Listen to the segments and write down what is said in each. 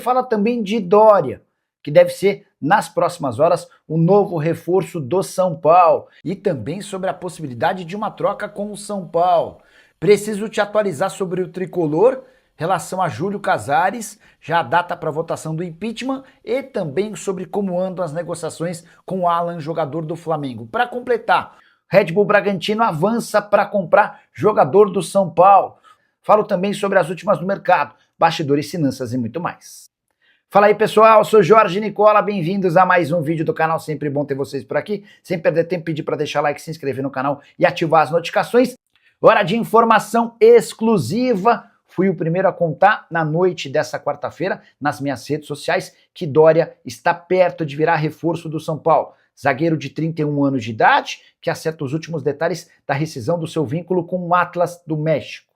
Fala também de Dória, que deve ser, nas próximas horas, o novo reforço do São Paulo. E também sobre a possibilidade de uma troca com o São Paulo. Preciso te atualizar sobre o tricolor, relação a Júlio Casares, já a data para votação do impeachment, e também sobre como andam as negociações com o Alan, jogador do Flamengo. Para completar, Red Bull Bragantino avança para comprar jogador do São Paulo. Falo também sobre as últimas do mercado, bastidores, finanças e muito mais. Fala aí pessoal, sou Jorge Nicola, bem-vindos a mais um vídeo do canal, sempre bom ter vocês por aqui. Sem perder tempo, pedir para deixar like, se inscrever no canal e ativar as notificações. Hora de informação exclusiva. Fui o primeiro a contar na noite dessa quarta-feira, nas minhas redes sociais, que Dória está perto de virar reforço do São Paulo. Zagueiro de 31 anos de idade, que acerta os últimos detalhes da rescisão do seu vínculo com o Atlas do México.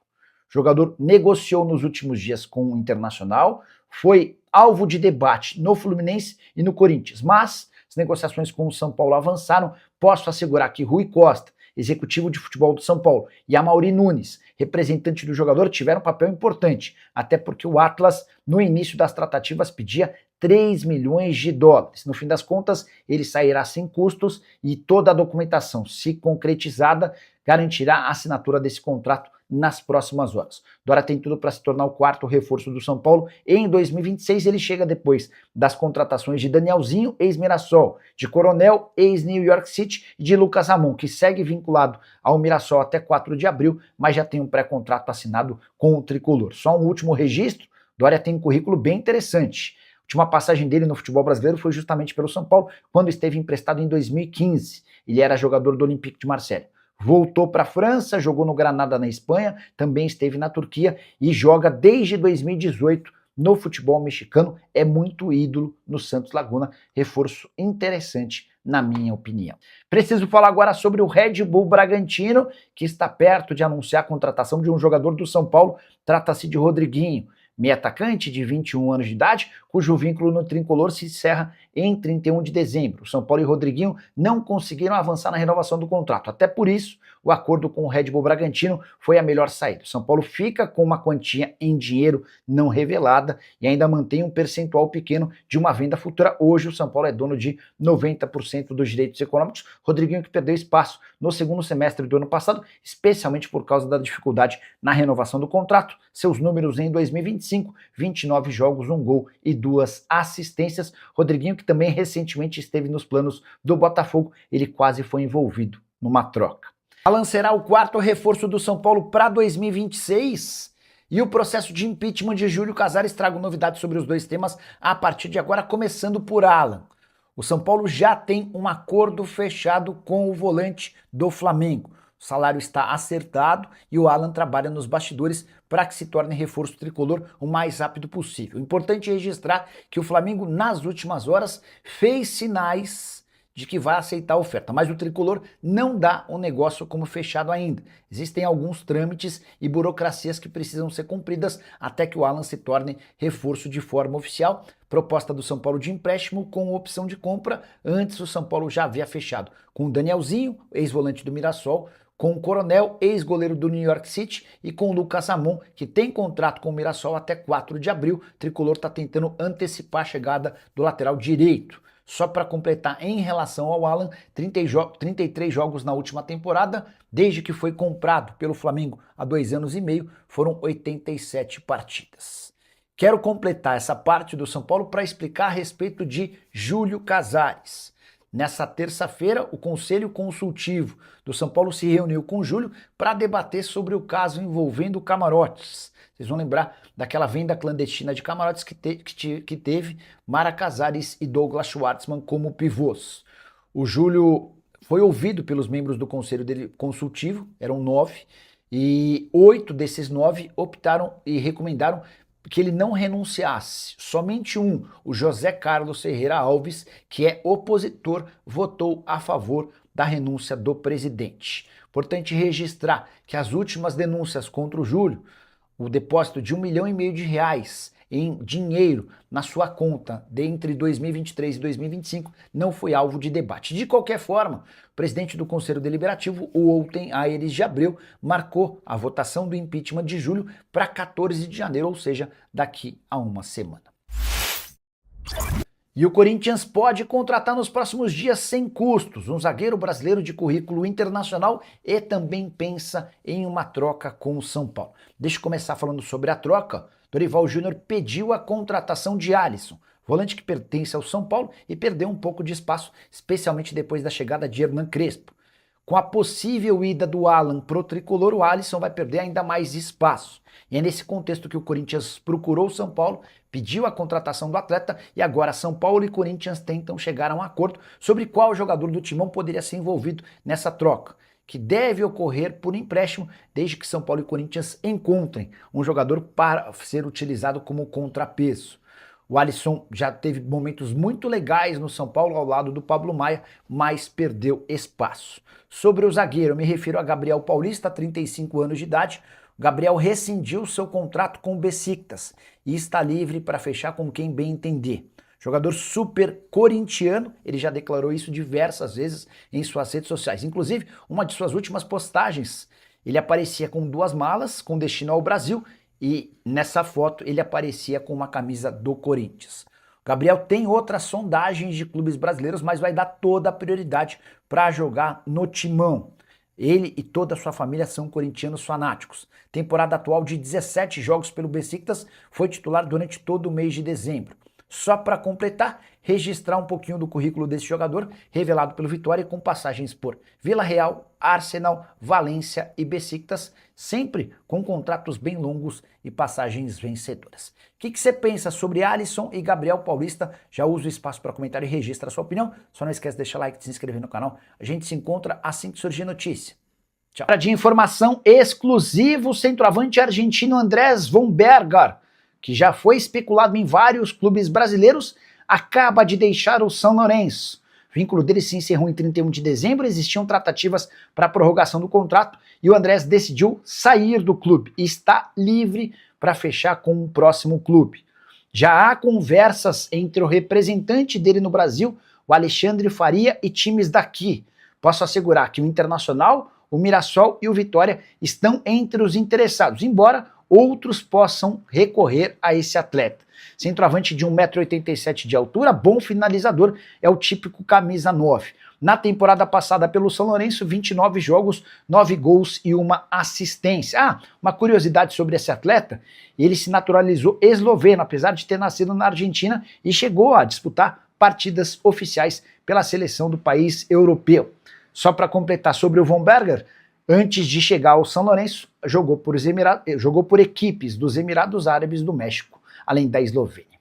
O jogador negociou nos últimos dias com o Internacional, foi alvo de debate no Fluminense e no Corinthians, mas as negociações com o São Paulo avançaram. Posso assegurar que Rui Costa, executivo de futebol do São Paulo, e Amaury Nunes, representante do jogador, tiveram um papel importante, até porque o Atlas, no início das tratativas, pedia 3 milhões de dólares. No fim das contas, ele sairá sem custos e toda a documentação, se concretizada, garantirá a assinatura desse contrato nas próximas horas. Dória tem tudo para se tornar o quarto reforço do São Paulo. Em 2026 ele chega depois das contratações de Danielzinho, ex-Mirassol, de Coronel, ex-New York City, e de Lucas Ramon, que segue vinculado ao Mirassol até 4 de abril, mas já tem um pré-contrato assinado com o tricolor. Só um último registro, Dória tem um currículo bem interessante. A última passagem dele no futebol brasileiro foi justamente pelo São Paulo, quando esteve emprestado em 2015. Ele era jogador do Olympique de Marseille. Voltou para a França, jogou no Granada na Espanha, também esteve na Turquia e joga desde 2018 no futebol mexicano. É muito ídolo no Santos Laguna, reforço interessante na minha opinião. Preciso falar agora sobre o Red Bull Bragantino, que está perto de anunciar a contratação de um jogador do São Paulo. Trata-se de Rodriguinho, meio atacante de 21 anos de idade, cujo vínculo no tricolor se encerra em 31 de dezembro. O São Paulo e Rodriguinho não conseguiram avançar na renovação do contrato. Até por isso, o acordo com o Red Bull Bragantino foi a melhor saída. O São Paulo fica com uma quantia em dinheiro não revelada e ainda mantém um percentual pequeno de uma venda futura. Hoje, o São Paulo é dono de 90% dos direitos econômicos. Rodriguinho que perdeu espaço no segundo semestre do ano passado, especialmente por causa da dificuldade na renovação do contrato. Seus números em 2025, 29 jogos, 1 gol e 2 assistências. Rodriguinho, que também recentemente esteve nos planos do Botafogo, ele quase foi envolvido numa troca. Alan será o quarto reforço do São Paulo para 2026 e o processo de impeachment de Júlio Casares. Trago novidades sobre os dois temas a partir de agora, começando por Alan. O São Paulo já tem um acordo fechado com o volante do Flamengo. O salário está acertado e o Alan trabalha nos bastidores para que se torne reforço tricolor o mais rápido possível. Importante registrar que o Flamengo, nas últimas horas, fez sinais de que vai aceitar a oferta, mas o tricolor não dá o negócio como fechado ainda. Existem alguns trâmites e burocracias que precisam ser cumpridas até que o Alan se torne reforço de forma oficial. Proposta do São Paulo de empréstimo com opção de compra. Antes o São Paulo já havia fechado com o Danielzinho, ex-volante do Mirassol, com o Coronel, ex-goleiro do New York City, e com o Lucas Ramon, que tem contrato com o Mirassol até 4 de abril. O tricolor está tentando antecipar a chegada do lateral direito. Só para completar, em relação ao Alan, 33 jogos na última temporada, desde que foi comprado pelo Flamengo há 2 anos e meio, foram 87 partidas. Quero completar essa parte do São Paulo para explicar a respeito de Júlio Casares. Nessa terça-feira, o Conselho Consultivo do São Paulo se reuniu com o Júlio para debater sobre o caso envolvendo camarotes. Vocês vão lembrar daquela venda clandestina de camarotes que teve Mara Casares e Douglas Schwartzman como pivôs. O Júlio foi ouvido pelos membros do Conselho Consultivo, eram 9, e 8 desses 9 optaram e recomendaram que ele não renunciasse. Somente um, o José Carlos Ferreira Alves, que é opositor, votou a favor da renúncia do presidente. Importante registrar que as últimas denúncias contra o Júlio, o depósito de R$1,5 milhão em dinheiro na sua conta entre 2023 e 2025 não foi alvo de debate. De qualquer forma, o presidente do Conselho Deliberativo, o Outem Aires de Abreu, marcou a votação do impeachment de Júlio para 14 de janeiro, ou seja, daqui a uma semana. E o Corinthians pode contratar nos próximos dias sem custos um zagueiro brasileiro de currículo internacional e também pensa em uma troca com o São Paulo. Deixa eu começar falando sobre a troca. Dorival Júnior pediu a contratação de Alisson, volante que pertence ao São Paulo e perdeu um pouco de espaço, especialmente depois da chegada de Hernan Crespo. Com a possível ida do Alan pro tricolor, o Alisson vai perder ainda mais espaço. E é nesse contexto que o Corinthians procurou o São Paulo, pediu a contratação do atleta e agora São Paulo e Corinthians tentam chegar a um acordo sobre qual jogador do Timão poderia ser envolvido nessa troca, que deve ocorrer por empréstimo desde que São Paulo e Corinthians encontrem um jogador para ser utilizado como contrapeso. O Alisson já teve momentos muito legais no São Paulo ao lado do Pablo Maia, mas perdeu espaço. Sobre o zagueiro, eu me refiro a Gabriel Paulista, 35 anos de idade. O Gabriel rescindiu seu contrato com o Besiktas e está livre para fechar com quem bem entender. Jogador super corintiano, ele já declarou isso diversas vezes em suas redes sociais. Inclusive, uma de suas últimas postagens, ele aparecia com 2 malas com destino ao Brasil e nessa foto ele aparecia com uma camisa do Corinthians. O Gabriel tem outras sondagens de clubes brasileiros, mas vai dar toda a prioridade para jogar no Timão. Ele e toda a sua família são corintianos fanáticos. Temporada atual de 17 jogos pelo Besiktas, foi titular durante todo o mês de dezembro. Só para completar, registrar um pouquinho do currículo desse jogador, revelado pelo Vitória com passagens por Vila Real, Arsenal, Valência e Besiktas, sempre com contratos bem longos e passagens vencedoras. O que você pensa sobre Alisson e Gabriel Paulista? Já usa o espaço para comentário e registra a sua opinião. Só não esquece de deixar like e de se inscrever no canal. A gente se encontra assim que surgir notícia. Tchau. De informação exclusiva, o centroavante argentino Andrés Vombergar, que já foi especulado em vários clubes brasileiros, acaba de deixar o São Lourenço. O vínculo dele se encerrou em 31 de dezembro, existiam tratativas para a prorrogação do contrato e o Andrés decidiu sair do clube e está livre para fechar com um próximo clube. Já há conversas entre o representante dele no Brasil, o Alexandre Faria, e times daqui. Posso assegurar que o Internacional, o Mirassol e o Vitória estão entre os interessados, embora outros possam recorrer a esse atleta. Centroavante de 1,87 m de altura, bom finalizador, é o típico camisa 9. Na temporada passada pelo São Lourenço, 29 jogos, 9 gols e 1 assistência. Uma curiosidade sobre esse atleta, ele se naturalizou esloveno, apesar de ter nascido na Argentina e chegou a disputar partidas oficiais pela seleção do país europeu. Só para completar sobre o Vombergar, antes de chegar ao São Lourenço, jogou por equipes dos Emirados Árabes do México, além da Eslovênia.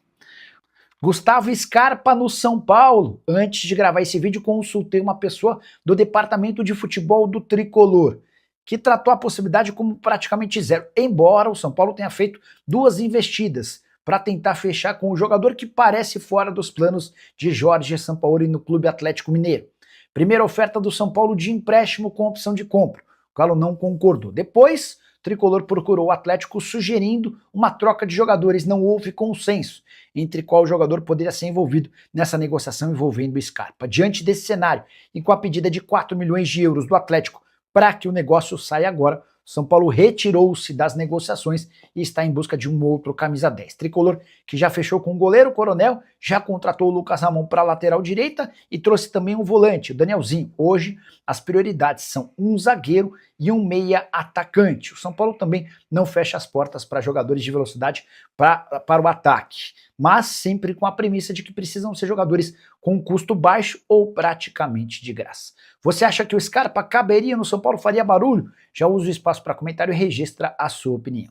Gustavo Scarpa no São Paulo. Antes de gravar esse vídeo, consultei uma pessoa do departamento de futebol do Tricolor, que tratou a possibilidade como praticamente zero, embora o São Paulo tenha feito 2 investidas para tentar fechar com o jogador que parece fora dos planos de Jorge Sampaoli no Clube Atlético Mineiro. Primeira oferta do São Paulo de empréstimo com opção de compra. O Galo não concordou. Depois, o Tricolor procurou o Atlético sugerindo uma troca de jogadores. Não houve consenso entre qual jogador poderia ser envolvido nessa negociação envolvendo o Scarpa. Diante desse cenário, e com a pedida de 4 milhões de euros do Atlético para que o negócio saia agora, São Paulo retirou-se das negociações e está em busca de um outro camisa 10. Tricolor, que já fechou com o goleiro Coronel, já contratou o Lucas Ramon para a lateral direita e trouxe também um volante, o Danielzinho. Hoje, as prioridades são um zagueiro e um meia atacante. O São Paulo também não fecha as portas para jogadores de velocidade para o ataque, mas sempre com a premissa de que precisam ser jogadores com custo baixo ou praticamente de graça. Você acha que o Scarpa caberia no São Paulo, faria barulho? Já usa o espaço para comentário e registra a sua opinião.